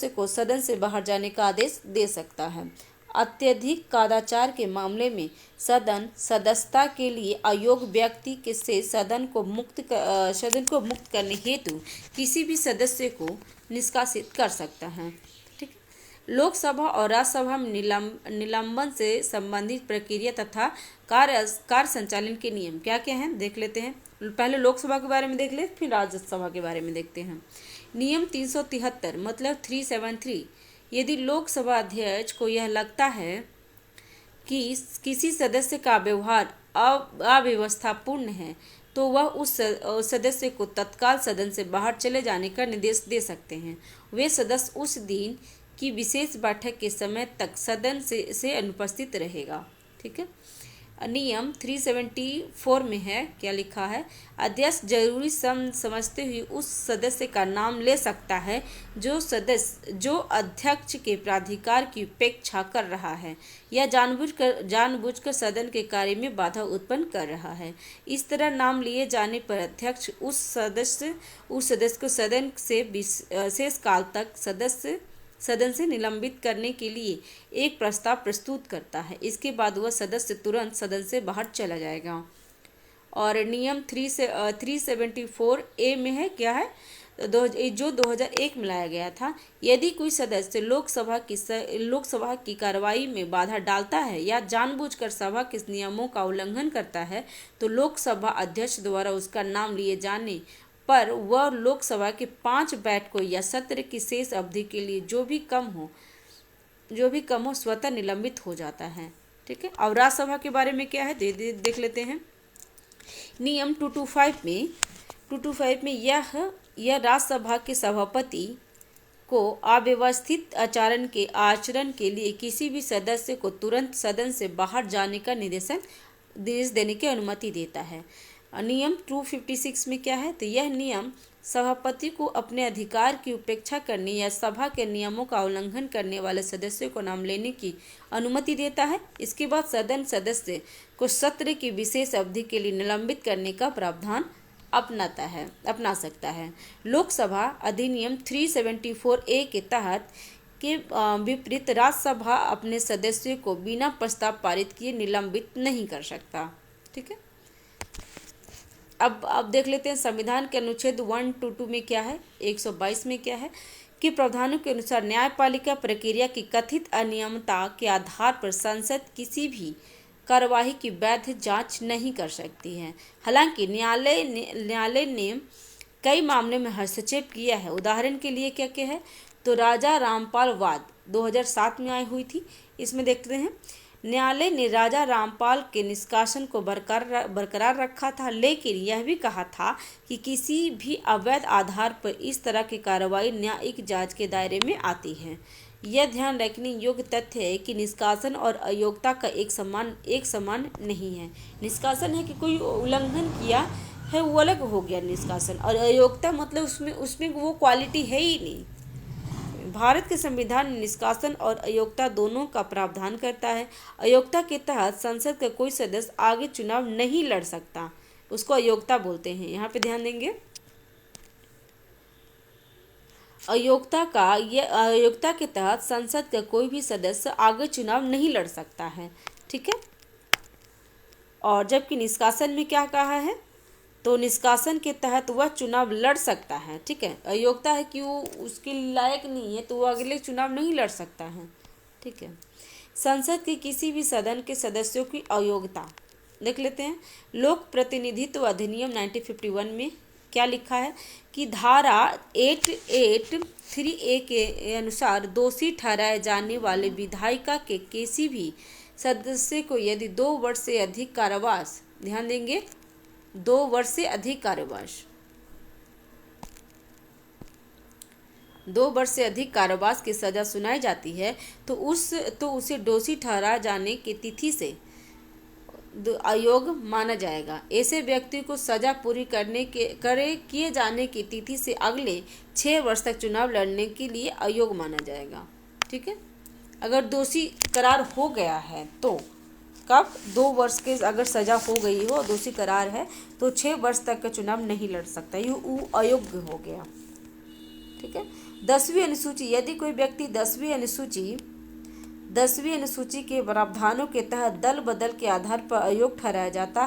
को सदन से बाहर जाने का आदेश दे सकता है। अत्यधिक कदाचार के मामले में सदन सदस्यता के लिए अयोग्य व्यक्ति के से सदन को मुक्त करने हेतु किसी भी सदस्य को निष्कासित कर सकता है। ठीक है। लोकसभा और राज्यसभा में निलंबन से संबंधित प्रक्रिया तथा कार्य संचालन के नियम क्या क्या हैं देख लेते हैं। पहले लोकसभा के बारे में देख ले, फिर राज्यसभा के बारे में देखते हैं। नियम 373 मतलब 373, यदि लोकसभा अध्यक्ष को यह लगता है कि किसी सदस्य का व्यवहार अव्यवस्थापूर्ण है तो वह उस सदस्य को तत्काल सदन से बाहर चले जाने का निर्देश दे सकते हैं। वे सदस्य उस दिन की विशेष बैठक के समय तक सदन से अनुपस्थित रहेगा। ठीक है। नियम 374 में है, क्या लिखा है, अध्यक्ष जरूरी समझते हुए उस सदस्य का नाम ले सकता है जो अध्यक्ष के प्राधिकार की उपेक्षा कर रहा है या जानबूझकर सदन के कार्य में बाधा उत्पन्न कर रहा है। इस तरह नाम लिए जाने पर अध्यक्ष उस सदस्य को सदन से शेष काल तक सदन से निलंबित करने के लिए एक प्रस्ताव प्रस्तुत करता है। इसके बाद वह सदस्य तुरंत सदन से बाहर चला जाएगा। और नियम 374 ए में है, क्या है, जो 2001 में लाया गया था। यदि कोई सदस्य लोकसभा की कार्रवाई में बाधा डालता है या जानबूझकर सभा के नियमों का उल्लंघन करता है तो लोकसभा अध्यक्ष द्वारा उसका नाम लिए जाने पर वह लोकसभा के 5 बैठकों या सत्र की शेष अवधि के लिए जो भी कम हो स्वतः निलंबित हो जाता है। ठीक है। अब राज्यसभा के बारे में क्या है देख लेते हैं। नियम 225 में यह राज्यसभा के सभापति को अव्यवस्थित आचरण के लिए किसी भी सदस्य को तुरंत सदन से बाहर जाने का निर्देश देने की अनुमति देता है। नियम 256 में क्या है, तो यह नियम सभापति को अपने अधिकार की उपेक्षा करने या सभा के नियमों का उल्लंघन करने वाले सदस्य को नाम लेने की अनुमति देता है। इसके बाद सदन सदस्य को सत्र की विशेष अवधि के लिए निलंबित करने का प्रावधान अपना सकता है। लोकसभा अधिनियम 374 ए के तहत के विपरीत राज्यसभा अपने सदस्यों को बिना प्रस्ताव पारित किए निलंबित नहीं कर सकता। ठीक है। अब देख लेते हैं संविधान के अनुच्छेद 122 में क्या है, 122 में क्या है कि प्रावधानों के अनुसार न्यायपालिका प्रक्रिया की कथित अनियमितता के आधार पर संसद किसी भी कार्यवाही की वैध जांच नहीं कर सकती है। हालांकि न्यायालय ने कई मामलों में हस्तक्षेप किया है। उदाहरण के लिए क्या क्या है, तो राजा रामपाल वाद 2007 में आई हुई थी। इसमें देखते हैं न्यायालय ने राजा रामपाल के निष्कासन को बरकरार रखा था, लेकिन यह भी कहा था कि किसी भी अवैध आधार पर इस तरह की कार्रवाई न्यायिक जांच के दायरे में आती है। यह ध्यान रखने योग्य तथ्य है कि निष्कासन और अयोग्यता का एक समान नहीं है। निष्कासन है कि कोई उल्लंघन किया है, वो अलग हो गया निष्कासन, और अयोग्यता मतलब उसमें वो क्वालिटी है ही नहीं। भारत के संविधान में निष्कासन और अयोग्यता दोनों का प्रावधान करता है। अयोग्यता के तहत संसद का कोई सदस्य आगे चुनाव नहीं लड़ सकता, उसको अयोग्यता बोलते हैं। यहाँ पे ध्यान देंगे, अयोग्यता के तहत संसद का कोई भी सदस्य आगे चुनाव नहीं लड़ सकता है। ठीक है। और जबकि निष्कासन में क्या कहा है, तो निष्कासन के तहत वह चुनाव लड़ सकता है। ठीक है। अयोग्यता है कि वो उसके लायक नहीं है तो वो अगले चुनाव नहीं लड़ सकता है। ठीक है। संसद के किसी भी सदन के सदस्यों की अयोग्यता देख लेते हैं। लोक प्रतिनिधित्व अधिनियम 1951 में क्या लिखा है कि धारा 883A के अनुसार दोषी ठहराए जाने वाले विधायिका के किसी भी सदस्य को यदि 2 वर्ष से अधिक कारावास, ध्यान देंगे 2 वर्ष से अधिक कारावास, 2 वर्ष से अधिक कारावास की सजा सुनाई जाती है तो उसे दोषी ठहराए जाने की तिथि से अयोग्य माना जाएगा। ऐसे व्यक्ति को सजा पूरी किए जाने की तिथि से अगले 6 वर्ष तक चुनाव लड़ने के लिए अयोग्य माना जाएगा। ठीक है। अगर दोषी करार हो गया है तो कब, 2 वर्ष के अगर सजा हो गई हो, दोषी करार है तो 6 वर्ष तक का चुनाव नहीं लड़ सकता, ये वो अयोग्य हो गया। ठीक है। 10वीं अनुसूची, यदि कोई व्यक्ति 10वीं 10वीं अनुसूची के प्रावधानों के तहत दल बदल के आधार पर अयोग्य ठहराया जाता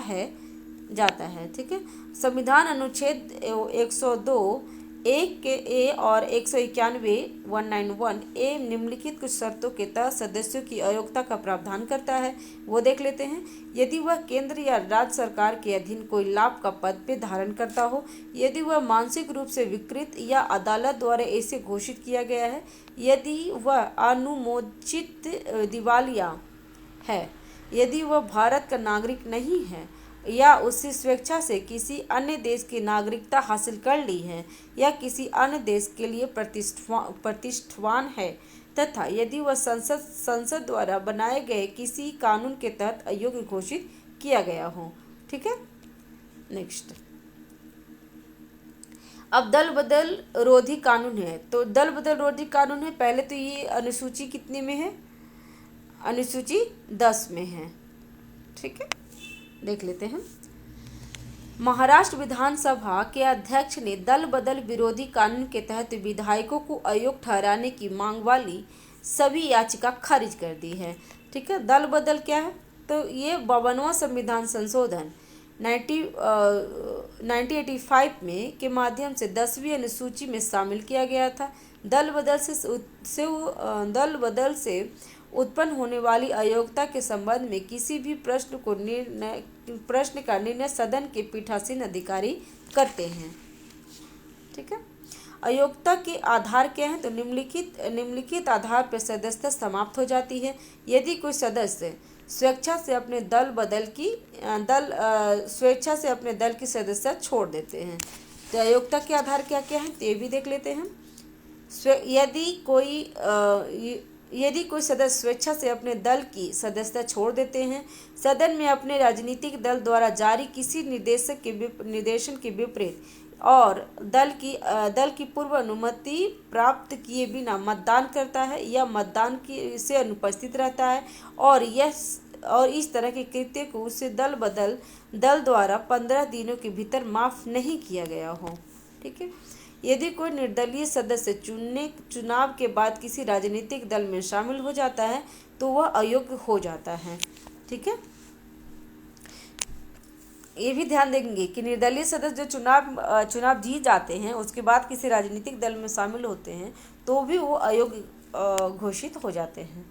है। ठीक है। संविधान अनुच्छेद 102 एक के ए और 191 ए निम्नलिखित कुछ शर्तों के तहत सदस्यों की अयोग्यता का प्रावधान करता है। वो देख लेते हैं। यदि वह केंद्र या राज्य सरकार के अधीन कोई लाभ का पद पे धारण करता हो, यदि वह मानसिक रूप से विकृत या अदालत द्वारा ऐसे घोषित किया गया है, यदि वह अनुमोचित दिवालिया है, यदि वह भारत का नागरिक नहीं है या उसने स्वेच्छा से किसी अन्य देश की नागरिकता हासिल कर ली है या किसी अन्य देश के लिए प्रतिष्ठावान है, तथा यदि वह संसद द्वारा बनाए गए किसी कानून के तहत अयोग्य घोषित किया गया हो। ठीक है। नेक्स्ट, अब दल बदल रोधी कानून है। तो दल बदल रोधी कानून है, पहले तो ये अनुसूची कितने में है? अनुसूची 10 में है। ठीक है, देख लेते हैं। महाराष्ट्र विधानसभा के अध्यक्ष ने दल बदल विरोधी कानून के तहत विधायकों को अयोग्य ठहराने की मांग वाली सभी याचिका खारिज कर दी है। ठीक है। दल बदल क्या है? तो ये 52वां संविधान संशोधन 1985 में के माध्यम से 10वीं अनुसूची में शामिल किया गया था। दल बदल से उत्पन्न होने वाली अयोग्यता के संबंध में किसी भी प्रश्न का निर्णय सदन के पीठासीन अधिकारी करते हैं। ठीक है। अयोग्यता के आधार क्या हैं? तो निम्नलिखित आधार पर सदस्यता समाप्त हो जाती है यदि कोई सदस्य स्वेच्छा से अपने दल की सदस्यता छोड़ देते हैं। तो अयोग्यता के आधार क्या क्या है, तो ये भी देख लेते हैं। यदि कोई सदस्य स्वेच्छा से अपने दल की सदस्यता छोड़ देते हैं, सदन में अपने राजनीतिक दल द्वारा जारी किसी निर्देशन के विपरीत और दल की पूर्व अनुमति प्राप्त किए बिना मतदान करता है या मतदान से अनुपस्थित रहता है और इस तरह के कृत्य को उसे दल द्वारा 15 दिनों के भीतर माफ नहीं किया गया हो। ठीक है। यदि कोई निर्दलीय सदस्य चुनाव के बाद किसी राजनीतिक दल में शामिल हो जाता है तो वह अयोग्य हो जाता है। ठीक है। ये भी ध्यान देंगे कि निर्दलीय सदस्य जो चुनाव जीत जाते हैं उसके बाद किसी राजनीतिक दल में शामिल होते हैं तो भी वो अयोग्य घोषित हो जाते हैं।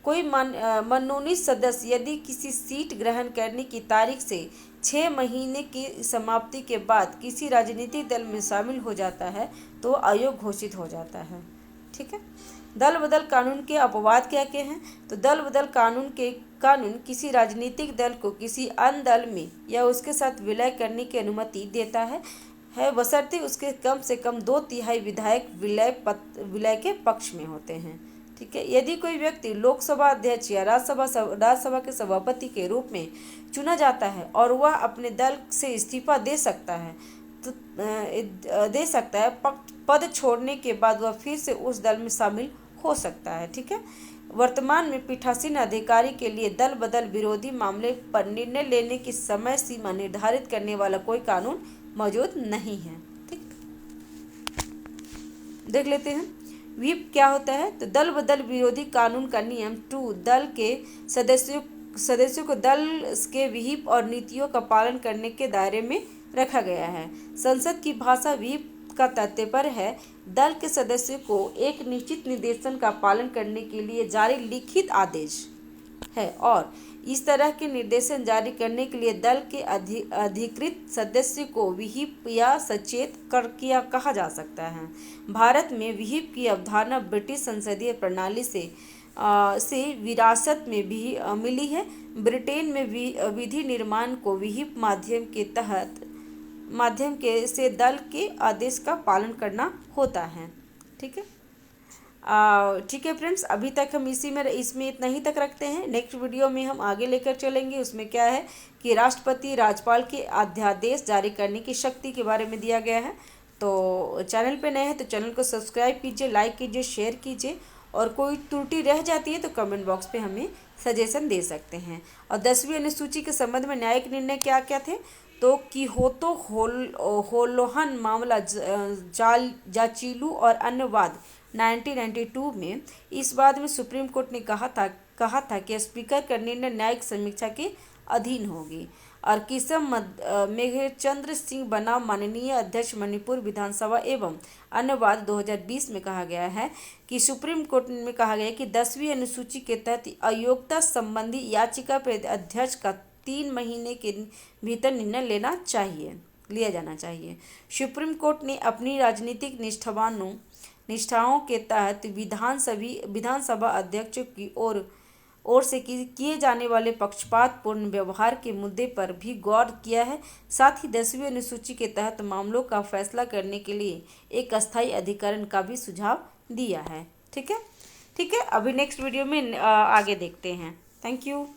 कोई मनोनीत सदस्य यदि किसी सीट ग्रहण करने की तारीख से 6 महीने की समाप्ति के बाद किसी राजनीतिक दल में शामिल हो जाता है तो अयोग्य घोषित हो जाता है। ठीक है। दल बदल कानून के अपवाद क्या क्या हैं? तो दल बदल कानून किसी राजनीतिक दल को किसी अन्य दल में या उसके साथ विलय करने की अनुमति देता है बशर्ते उसके कम से कम 2/3 विधायक विलय के पक्ष में होते हैं। ठीक है। यदि कोई व्यक्ति लोकसभा अध्यक्ष या राज्यसभा के सभापति के रूप में चुना जाता है और वह अपने दल से इस्तीफा दे सकता है पद छोड़ने के बाद वह फिर से उस दल में शामिल हो सकता है। ठीक है। वर्तमान में पीठासीन अधिकारी के लिए दल बदल विरोधी मामले पर निर्णय लेने की समय सीमा निर्धारित करने वाला कोई कानून मौजूद नहीं है। ठीक, देख लेते हैं व्हीप क्या होता है। तो दल बदल विरोधी कानून का नियम 2 दल के सदस्यों को दल के व्हीप और नीतियों का पालन करने के दायरे में रखा गया है। संसद की भाषा व्हीप का तात्पर्य है दल के सदस्यों को एक निश्चित निर्देशन का पालन करने के लिए जारी लिखित आदेश है और इस तरह के निर्देशन जारी करने के लिए दल के अधिकृत सदस्य को व्हीप या सचेत किया कहा जा सकता है। भारत में व्हीप की अवधारणा ब्रिटिश संसदीय प्रणाली से विरासत में भी मिली है। ब्रिटेन में विधि निर्माण को व्हीप माध्यम से दल के आदेश का पालन करना होता है। ठीक है। ठीक है फ्रेंड्स, अभी तक हम इसमें इतना ही तक रखते हैं। नेक्स्ट वीडियो में हम आगे लेकर चलेंगे। उसमें क्या है कि राष्ट्रपति राज्यपाल के अध्यादेश जारी करने की शक्ति के बारे में दिया गया है। तो चैनल पे नए हैं तो चैनल को सब्सक्राइब कीजिए, लाइक कीजिए, शेयर कीजिए और कोई त्रुटि रह जाती है तो कमेंट बॉक्स पे हमें सजेशन दे सकते हैं। और 10वीं अनुसूची के संबंध में न्यायिक निर्णय क्या क्या थे? तो किहोतो होलोहन मामला जाचिलू और अन्य वाद 1992 में। इस बाद में सुप्रीम कोर्ट ने कहा था कि स्पीकर का निर्णय न्यायिक समीक्षा के अधीन होगी। और किसम मेघचंद्र सिंह बना माननीय अध्यक्ष मणिपुर विधानसभा एवं अन्य बात 2020 में कहा गया है कि सुप्रीम कोर्ट में कहा गया है कि 10वीं अनुसूची के तहत अयोग्यता संबंधी याचिका पर अध्यक्ष का 3 महीने के भीतर निर्णय लिया जाना चाहिए। सुप्रीम कोर्ट ने अपनी राजनीतिक निष्ठाओं के तहत विधानसभा अध्यक्षों की ओर से किए जाने वाले पक्षपातपूर्ण व्यवहार के मुद्दे पर भी गौर किया है। साथ ही 10वीं अनुसूची के तहत मामलों का फैसला करने के लिए एक अस्थायी अधिकरण का भी सुझाव दिया है। ठीक है, अभी नेक्स्ट वीडियो में आगे देखते हैं। Thank you.